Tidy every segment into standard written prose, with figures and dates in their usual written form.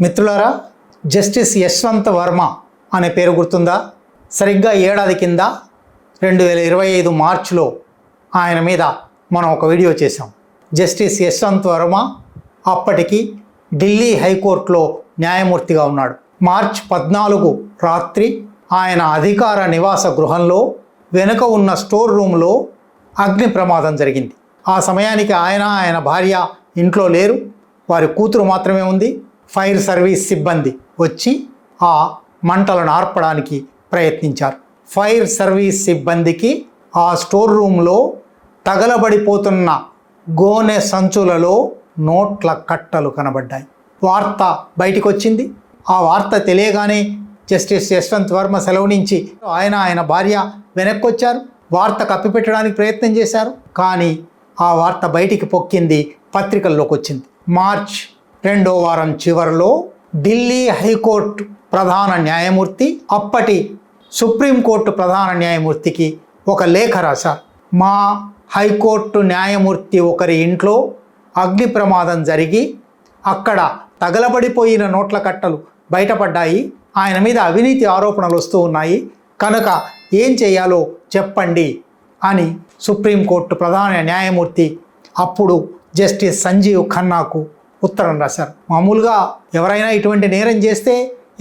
మిత్రులారా, జస్టిస్ యశ్వంత్ వర్మ అనే పేరు గుర్తుందా? సరిగ్గా ఏడాది కింద 2025 మార్చిలో ఆయన మీద మనం ఒక వీడియో చేసాం. జస్టిస్ యశ్వంత్ వర్మ అప్పటికి ఢిల్లీ హైకోర్టులో న్యాయమూర్తిగా ఉన్నాడు. మార్చి 14 రాత్రి ఆయన అధికార నివాస గృహంలో వెనుక ఉన్న స్టోర్ రూమ్లో అగ్ని ప్రమాదం జరిగింది. ఆ సమయానికి ఆయన భార్య ఇంట్లో లేరు, వారి కూతురు మాత్రమే ఉంది. ఫైర్ సర్వీస్ సిబ్బంది వచ్చి ఆ మంటలను ఆర్పడానికి ప్రయత్నించారు. ఫైర్ సర్వీస్ సిబ్బందికి ఆ స్టోర్ రూమ్లో తగలబడిపోతున్న గోనె సంచులలో నోట్ల కట్టలు కనబడ్డాయి. వార్త బయటికి వచ్చింది. ఆ వార్త తెలియగానే జస్టిస్ యశ్వంత్ వర్మ సెలవు నుంచి ఆయన భార్య వెనక్కి వచ్చారు. వార్త కప్పిపెట్టడానికి ప్రయత్నం చేశారు, కానీ ఆ వార్త బయటికి పొక్కింది, పత్రికల్లోకి వచ్చింది. మార్చ్ 2వ వారం చివరిలో ఢిల్లీ హైకోర్టు ప్రధాన న్యాయమూర్తి, అప్పటి సుప్రీంకోర్టు ప్రధాన న్యాయమూర్తికి ఒక లేఖ రాశారు. మా హైకోర్టు న్యాయమూర్తి ఒకరి ఇంట్లో అగ్ని ప్రమాదం జరిగి అక్కడ తగలబడిపోయిన నోట్ల కట్టలు బయటపడ్డాయి. ఆయన మీద అవినీతి ఆరోపణలు వస్తూ ఉన్నాయి, కనుక ఏం చేయాలో చెప్పండి అని సుప్రీంకోర్టు ప్రధాన న్యాయమూర్తి అప్పుడు జస్టిస్ సంజీవ్ ఖన్నాకు ఉత్తరం రాశారు. మామూలుగా ఎవరైనా ఇటువంటి నేరం చేస్తే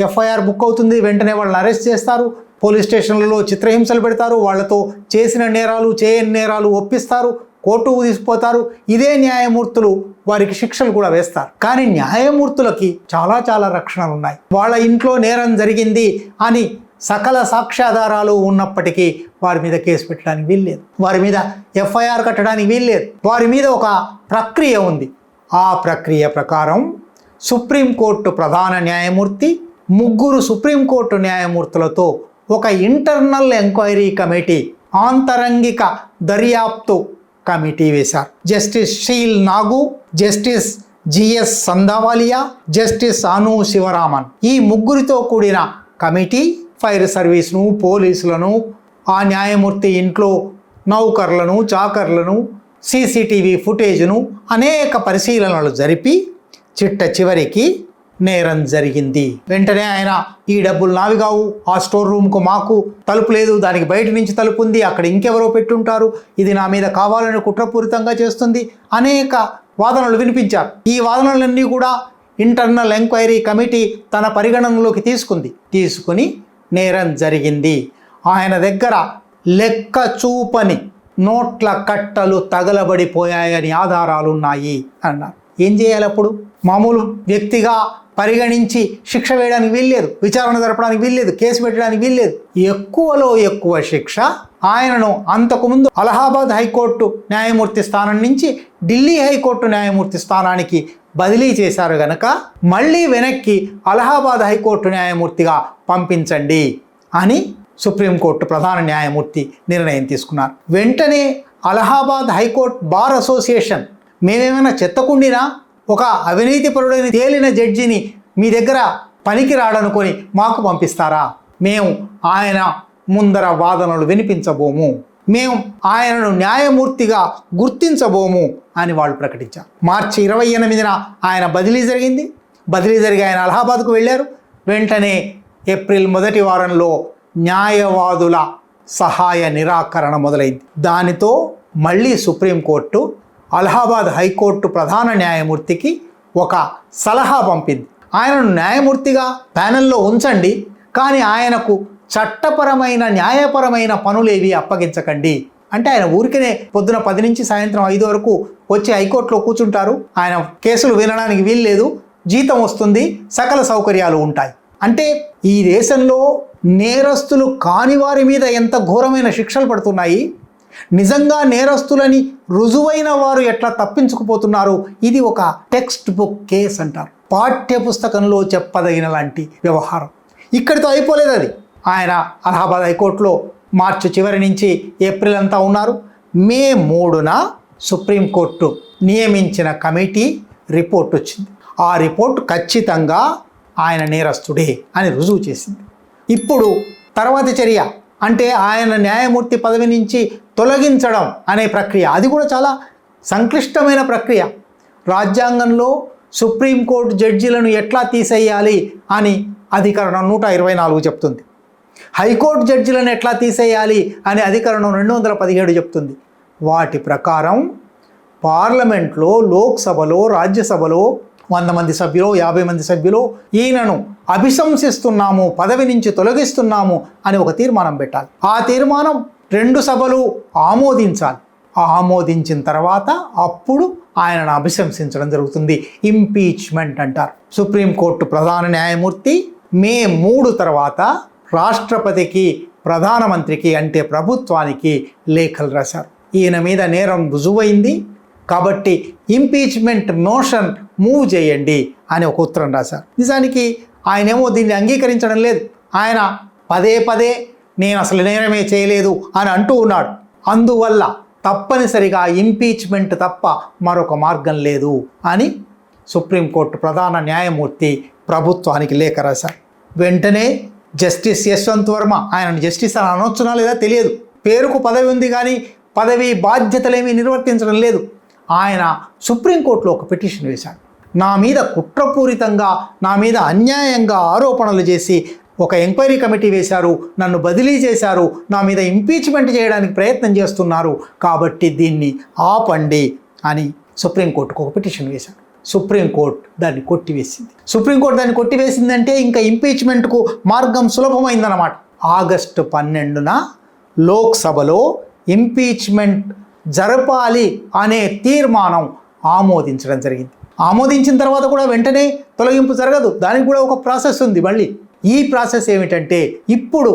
ఎఫ్ఐఆర్ బుక్ అవుతుంది, వెంటనే వాళ్ళని అరెస్ట్ చేస్తారు, పోలీస్ స్టేషన్లలో చిత్రహింసలు పెడతారు, వాళ్ళతో చేసిన నేరాలు చేయని నేరాలు ఒప్పిస్తారు, కోర్టుకు తీసుకుపోతారు. ఇదే న్యాయమూర్తులు వారికి శిక్షలు కూడా వేస్తారు. కానీ న్యాయమూర్తులకి చాలా రక్షణలు ఉన్నాయి. వాళ్ళ ఇంట్లో నేరం జరిగింది అని సకల సాక్ష్యాధారాలు ఉన్నప్పటికీ వారి మీద కేసు పెట్టడానికి వీల్లేదు, వారి మీద ఎఫ్ఐఆర్ కట్టడానికి వీల్లేదు. వారి మీద ఒక ప్రక్రియ ఉంది. ఆ ప్రక్రియ ప్రకారం సుప్రీంకోర్టు ప్రధాన న్యాయమూర్తి 3 సుప్రీంకోర్టు న్యాయమూర్తులతో ఒక ఇంటర్నల్ ఎంక్వైరీ కమిటీ, ఆంతరంగిక దర్యాప్తు కమిటీ వేశారు. జస్టిస్ షీల్ నాగు, జస్టిస్ జిఎస్ సందావాలియా, జస్టిస్ అను శివరామన్, ఈ 3తో కూడిన కమిటీ ఫైర్ సర్వీస్ను, పోలీసులను, ఆ న్యాయమూర్తి ఇంట్లో నౌకర్లను, చాకర్లను, సీసీటీవీ ఫుటేజ్ను అనేక పరిశీలనలు జరిపి చిట్ట చివరికి నేరం జరిగింది. వెంటనే ఆయన ఈ డబ్బులు నావి కావు, ఆ స్టోర్ రూమ్కు మాకు తలుపు లేదు, దానికి బయట నుంచి తలుపు ఉంది, అక్కడ ఇంకెవరో పెట్టుంటారు, ఇది నా మీద కావాలని కుట్రపూరితంగా చేస్తుంది, అనేక వాదనలు వినిపించారు. ఈ వాదనలన్నీ కూడా ఇంటర్నల్ ఎంక్వైరీ కమిటీ తన పరిగణనలోకి తీసుకుని నేరం జరిగింది, ఆయన దగ్గర లెక్క చూపని నోట్ల కట్టలు తగలబడిపోయాయని ఆధారాలున్నాయి అన్నారు. ఏం చేయాలి అప్పుడు? మామూలు వ్యక్తిగా పరిగణించి శిక్ష వేయడానికి వీల్లేదు, విచారణ జరపడానికి వీల్లేదు, కేసు పెట్టడానికి వీల్లేదు. ఎక్కువలో ఎక్కువ శిక్ష ఆయనను అంతకుముందు అలహాబాద్ హైకోర్టు న్యాయమూర్తి స్థానం నుంచి ఢిల్లీ హైకోర్టు న్యాయమూర్తి స్థానానికి బదిలీ చేశారు గనక మళ్ళీ వెనక్కి అలహాబాద్ హైకోర్టు న్యాయమూర్తిగా పంపించండి అని సుప్రీంకోర్టు ప్రధాన న్యాయమూర్తి నిర్ణయం తీసుకున్నారు. వెంటనే అలహాబాద్ హైకోర్టు బార్ అసోసియేషన్, మేమేమైనా చెత్తకుండినా ఒక అవినీతిపరుడని తేలిన జడ్జిని మీ దగ్గర పనికి రాడనుకొని మాకు పంపిస్తారా? మేము ఆయన ముందర వాదనలు వినిపించబోము, మేము ఆయనను న్యాయమూర్తిగా గుర్తించబోము అని వాళ్ళు ప్రకటించారు. మార్చి 28న ఆయన బదిలీ జరిగింది. బదిలీ జరిగి ఆయన అలహాబాద్కు వెళ్ళారు. వెంటనే ఏప్రిల్ 1వ వారంలో న్యాయవాదుల సహాయ నిరాకరణ మొదలైంది. దానితో మళ్ళీ సుప్రీంకోర్టు అలహాబాద్ హైకోర్టు ప్రధాన న్యాయమూర్తికి ఒక సలహా పంపింది. ఆయనను న్యాయమూర్తిగా ప్యానెల్లో ఉంచండి, కానీ ఆయనకు చట్టపరమైన న్యాయపరమైన పనులేవి అప్పగించకండి. అంటే ఆయన ఊరికనే పొద్దున 10 నుంచి సాయంత్రం 5 వరకు వచ్చి హైకోర్టులో కూర్చుంటారు, ఆయన కేసులు వినడానికి వీల్లేదు, జీతం వస్తుంది, సకల సౌకర్యాలు ఉంటాయి. అంటే ఈ దేశంలో నేరస్తులు కాని వారి మీద ఎంత ఘోరమైన శిక్షలు పడుతున్నాయి, నిజంగా నేరస్తులని రుజువైన వారు ఎట్లా తప్పించుకుపోతున్నారు. ఇది ఒక టెక్స్ట్ బుక్ కేస్ అంటారు, పాఠ్య పుస్తకంలో చెప్పదగిన లాంటి వ్యవహారం. ఇక్కడితో అయిపోలేదు అది. ఆయన అలహాబాద్ హైకోర్టులో మార్చి చివరి నుంచి ఏప్రిల్ అంతా ఉన్నారు. మే 3న సుప్రీంకోర్టు నియమించిన కమిటీ రిపోర్ట్ వచ్చింది. ఆ రిపోర్ట్ ఖచ్చితంగా ఆయన నేరస్తుడే అని రుజువు చేసింది. ఇప్పుడు తర్వాతి చర్య అంటే ఆయన న్యాయమూర్తి పదవి నుంచి తొలగించడం అనే ప్రక్రియ. అది కూడా చాలా సంక్లిష్టమైన ప్రక్రియ. రాజ్యాంగంలో సుప్రీంకోర్టు జడ్జీలను ఎట్లా తీసేయాలి అని అధికరణం 124 చెప్తుంది. హైకోర్టు జడ్జీలను ఎట్లా తీసేయాలి అని అధికరణం 217 చెప్తుంది. వాటి ప్రకారం పార్లమెంట్లో, లోక్సభలో, రాజ్యసభలో 100 మంది సభ్యులు, 50 మంది సభ్యులు ఈయనను అభిశంసిస్తున్నాము, పదవి నుంచి తొలగిస్తున్నాము అని ఒక తీర్మానం పెట్టాలి. ఆ తీర్మానం 2 సభలు ఆమోదించాలి. ఆమోదించిన తర్వాత అప్పుడు ఆయనను అభిశంసించడం జరుగుతుంది. ఇంపీచ్మెంట్ అంటారు. సుప్రీంకోర్టు ప్రధాన న్యాయమూర్తి మే 3 తర్వాత రాష్ట్రపతికి, ప్రధానమంత్రికి అంటే ప్రభుత్వానికి లేఖలు రాశారు. ఈయన మీద నేరం రుజువైంది కాబట్టి ఇంపీచ్మెంట్ మోషన్ మూవ్ చేయండి అని ఒక ఉత్తరం రాశారు. నిజానికి ఆయనేమో దీన్ని అంగీకరించడం లేదు. ఆయన పదే పదే నేను అసలు నేరమే చేయలేదు అని అంటూ ఉన్నాడు. అందువల్ల తప్పనిసరిగా ఇంపీచ్మెంట్ తప్ప మరొక మార్గం లేదు అని సుప్రీంకోర్టు ప్రధాన న్యాయమూర్తి ప్రభుత్వానికి లేఖ రాశారు. వెంటనే జస్టిస్ యశ్వంత్ వర్మ, ఆయనను జస్టిస్ అని అనొచ్చునా లేదా తెలియదు, పేరుకు పదవి ఉంది కానీ పదవి బాధ్యతలేమీ నిర్వర్తించడం లేదు. ఆయన సుప్రీంకోర్టులో ఒక పిటిషన్ వేశాడు. నా మీద కుట్రపూరితంగా, నా మీద అన్యాయంగా ఆరోపణలు చేసి ఒక ఎంక్వైరీ కమిటీ వేశారు, నన్ను బదిలీ చేశారు, నా మీద ఇంపీచ్మెంట్ చేయడానికి ప్రయత్నం చేస్తున్నారు, కాబట్టి దీన్ని ఆపండి అని సుప్రీంకోర్టుకు ఒక పిటిషన్ వేశారు. సుప్రీంకోర్టు దాన్ని కొట్టివేసింది. సుప్రీంకోర్టు దాన్ని కొట్టివేసిందంటే ఇంకా ఇంపీచ్మెంట్కు మార్గం సులభమైందన్నమాట. ఆగస్టు 12న లోక్సభలో ఇంపీచ్మెంట్ జరపాలి అనే తీర్మానం ఆమోదించడం జరిగింది. ఆమోదించిన తర్వాత కూడా వెంటనే తొలగింపు జరగదు, దానికి కూడా ఒక ప్రాసెస్ ఉంది. మళ్ళీ ఈ ప్రాసెస్ ఏమిటంటే, ఇప్పుడు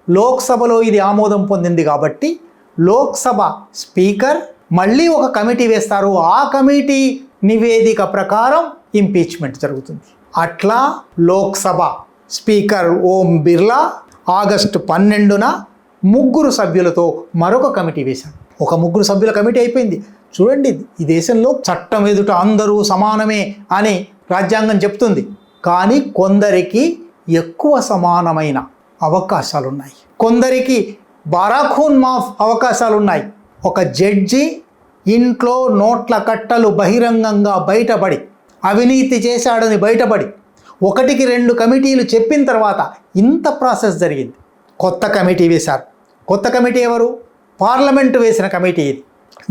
లోక్సభలో ఇది ఆమోదం పొందింది కాబట్టి లోక్సభ స్పీకర్ మళ్ళీ ఒక కమిటీ వేస్తారు. ఆ కమిటీ నివేదిక ప్రకారం ఇంపీచ్మెంట్ జరుగుతుంది. అట్లా లోక్సభ స్పీకర్ ఓం బిర్లా ఆగస్టు 12న 3 సభ్యులతో మరొక కమిటీ వేశారు. ఒక 3 సభ్యుల కమిటీ అయిపోయింది. చూడండి, ఈ దేశంలో చట్టం ఎదుట అందరూ సమానమే అని రాజ్యాంగం చెప్తుంది. కానీ కొందరికి ఎక్కువ సమానమైన అవకాశాలున్నాయి, కొందరికి బారాఖూన్ మాఫ్ అవకాశాలున్నాయి. ఒక జడ్జి ఇంట్లో నోట్ల కట్టలు బహిరంగంగా బయటపడి, అవినీతి చేశాడని బయటపడి 1-2 కమిటీలు చెప్పిన తర్వాత ఇంత ప్రాసెస్ జరిగింది. కొత్త కమిటీ వేశారు. కొత్త కమిటీ ఎవరు? పార్లమెంటు వేసిన కమిటీ ఇది.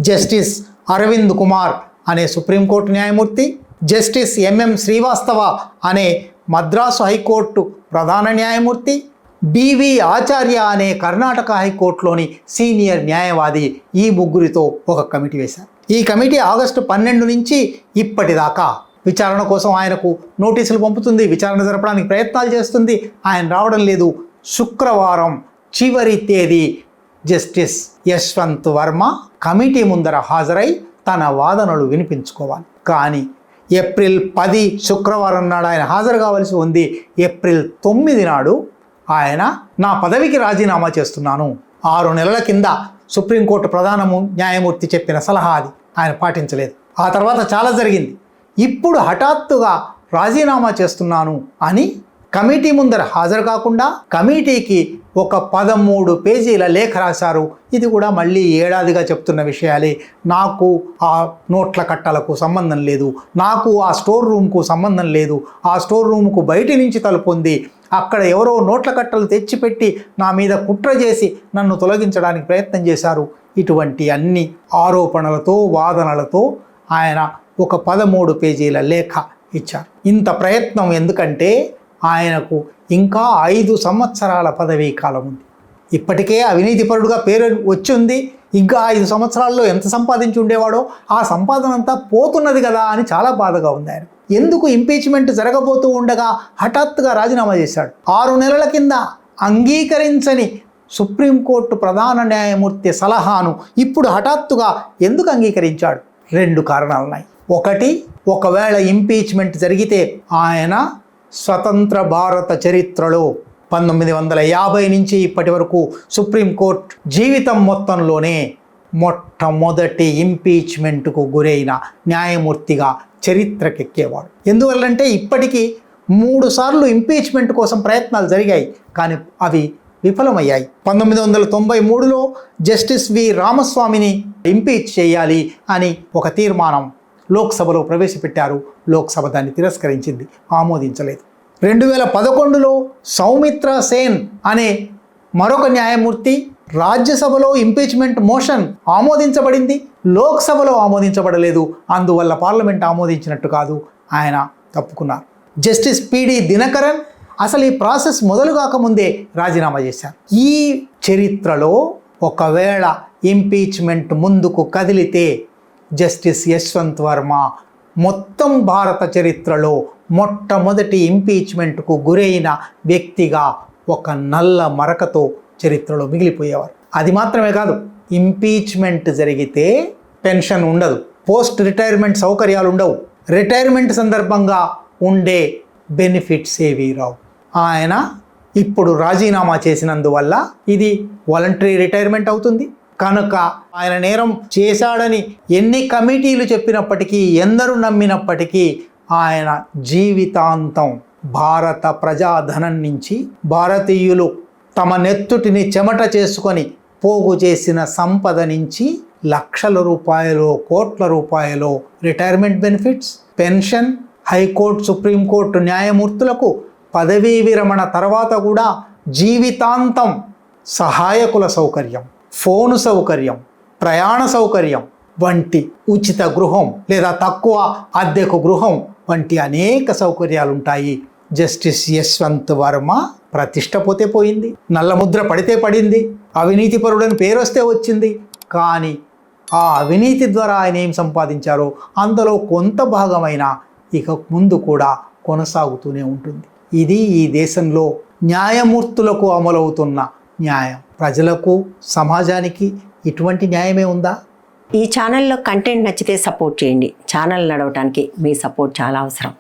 జస్టిస్ అరవింద్ కుమార్ అనే సుప్రీంకోర్టు న్యాయమూర్తి, జస్టిస్ ఎంఎం శ్రీవాస్తవ అనే మద్రాసు హైకోర్టు ప్రధాన న్యాయమూర్తి, బివి ఆచార్య అనే కర్ణాటక హైకోర్టులోని సీనియర్ న్యాయవాది, ఈ 3 ఒక కమిటీ వేశారు. ఈ కమిటీ ఆగస్టు 12 నుంచి ఇప్పటిదాకా విచారణ కోసం ఆయనకు నోటీసులు పంపుతుంది, విచారణ జరపడానికి ప్రయత్నాలు చేస్తుంది. ఆయన రావడం లేదు. శుక్రవారం చివరి తేదీ జస్టిస్ యశ్వంత్ వర్మ కమిటీ ముందర హాజరై తన వాదనలు వినిపించుకోవాలి. కానీ ఏప్రిల్ 10 శుక్రవారం నాడు ఆయన హాజరు కావాల్సి ఉంది. ఏప్రిల్ 9 నాడు ఆయన నా పదవికి రాజీనామా చేస్తున్నాను, 6 నెలల కింద సుప్రీంకోర్టు ప్రధాన న్యాయమూర్తి చెప్పిన సలహా అది ఆయన పాటించలేదు. ఆ తర్వాత చాలా జరిగింది. ఇప్పుడు హఠాత్తుగా రాజీనామా చేస్తున్నాను అని కమిటీ ముందర హాజరు కాకుండా కమిటీకి ఒక 13 పేజీల లేఖ రాశారు. ఇది కూడా మళ్ళీ ఏడాదిగా చెప్తున్న విషయాలే. నాకు ఆ నోట్ల కట్టలకు సంబంధం లేదు, నాకు ఆ స్టోర్ రూమ్కు సంబంధం లేదు, ఆ స్టోర్ రూమ్కు బయటి నుంచి తలుపు ఉంది, అక్కడ ఎవరో నోట్ల కట్టలు తెచ్చిపెట్టి నా మీద కుట్ర చేసి నన్ను తొలగించడానికి ప్రయత్నం చేశారు. ఇటువంటి అన్ని ఆరోపణలతో, వాదనలతో ఆయన ఒక 13 పేజీల లేఖ ఇచ్చారు. ఇంత ప్రయత్నం ఎందుకంటే ఆయనకు ఇంకా 5 సంవత్సరాల పదవీ కాలం ఉంది. ఇప్పటికే అవినీతిపరుడుగా పేరు వచ్చింది. ఇంకా 5 సంవత్సరాల్లో ఎంత సంపాదించి ఉండేవాడో ఆ సంపాదన అంతా పోతున్నది కదా అని చాలా బాధగా ఉంది ఆయన. ఎందుకు ఇంపీచ్మెంట్ జరగబోతూ ఉండగా హఠాత్తుగా రాజీనామా చేశాడు? 6 నెలల కింద అంగీకరించని సుప్రీంకోర్టు ప్రధాన న్యాయమూర్తి సలహాను ఇప్పుడు హఠాత్తుగా ఎందుకు అంగీకరించాడు? 2 కారణాలున్నాయి. ఒకటి, ఒకవేళ ఇంపీచ్మెంట్ జరిగితే ఆయన స్వతంత్ర భారత చరిత్రలో 1950 నుంచి ఇప్పటి వరకు సుప్రీంకోర్టు జీవితం మొత్తంలోనే మొట్టమొదటి ఇంపీచ్మెంట్కు గురైన న్యాయమూర్తిగా చరిత్రకెక్కేవాడు. ఎందువల్లంటే ఇప్పటికీ 3 సార్లు ఇంపీచ్మెంట్ కోసం ప్రయత్నాలు జరిగాయి, కానీ అవి విఫలమయ్యాయి. 1993లో జస్టిస్ వి రామస్వామిని ఇంపీచ్ చేయాలి అని ఒక తీర్మానం లోక్సభలో ప్రవేశపెట్టారు. లోక్సభ దాన్ని తిరస్కరించింది, ఆమోదించలేదు. 2011లో సౌమిత్ర సేన్ అనే మరొక న్యాయమూర్తి రాజ్యసభలో ఇంపీచ్మెంట్ మోషన్ ఆమోదించబడింది, లోక్సభలో ఆమోదించబడలేదు. అందువల్ల పార్లమెంట్ ఆమోదించినట్టు కాదు, ఆయన తప్పుకున్నారు. జస్టిస్ పిడి దినకరన్ అసలు ఈ ప్రాసెస్ మొదలు కాకముందే రాజీనామా చేశారు. ఈ చరిత్రలో ఒకవేళ ఇంపీచ్మెంట్ ముందుకు కదిలితే జస్టిస్ యశ్వంత్ వర్మ మొత్తం భారత చరిత్రలో మొట్టమొదటి ఇంపీచ్మెంట్కు గురైన వ్యక్తిగా ఒక నల్ల మరకతో చరిత్రలో మిగిలిపోయేవారు. అది మాత్రమే కాదు, ఇంపీచ్మెంట్ జరిగితే పెన్షన్ ఉండదు, పోస్ట్ రిటైర్మెంట్ సౌకర్యాలు ఉండవు, రిటైర్మెంట్ సందర్భంగా ఉండే బెనిఫిట్స్ ఏవీ రావు. ఆయన ఇప్పుడు రాజీనామా చేసినందువల్ల ఇది వాలంటరీ రిటైర్మెంట్ అవుతుంది. కనుక ఆయన నేరం చేశాడని ఎన్ని కమిటీలు చెప్పినప్పటికీ, ఎందరూ నమ్మినప్పటికీ ఆయన జీవితాంతం భారత ప్రజాధనం నుంచి, భారతీయులు తమ నెత్తుటిని చెమట చేసుకొని పోగు చేసిన సంపద నుంచి లక్షల రూపాయలు, కోట్ల రూపాయలు retirement benefits, pension, high court, supreme court న్యాయమూర్తులకు పదవీ విరమణ తర్వాత కూడా జీవితాంతం సహాయకుల సౌకర్యం, ఫోను సౌకర్యం, ప్రయాణ సౌకర్యం వంటి ఉచిత గృహం లేదా తక్కువ అద్దెకు గృహం వంటి అనేక సౌకర్యాలు ఉంటాయి. జస్టిస్ యశ్వంత్ వర్మ ప్రతిష్ట పోతే పోయింది, నల్లముద్ర పడితే పడింది, అవినీతిపరుడని పేరు వస్తే వచ్చింది. కానీ ఆ అవినీతి ద్వారా ఆయన ఏం సంపాదించారో అందులో కొంత భాగమైన ఇక ముందు కూడా కొనసాగుతూనే ఉంటుంది. ఇది ఈ దేశంలో న్యాయమూర్తులకు అమలవుతున్న న్యాయం. ప్రజలకు, సమాజానికి ఇటువంటి న్యాయమే ఉందా? ఈ ఛానల్లో కంటెంట్ నచ్చితే సపోర్ట్ చేయండి. ఛానల్ నడవటానికి మీ సపోర్ట్ చాలా అవసరం.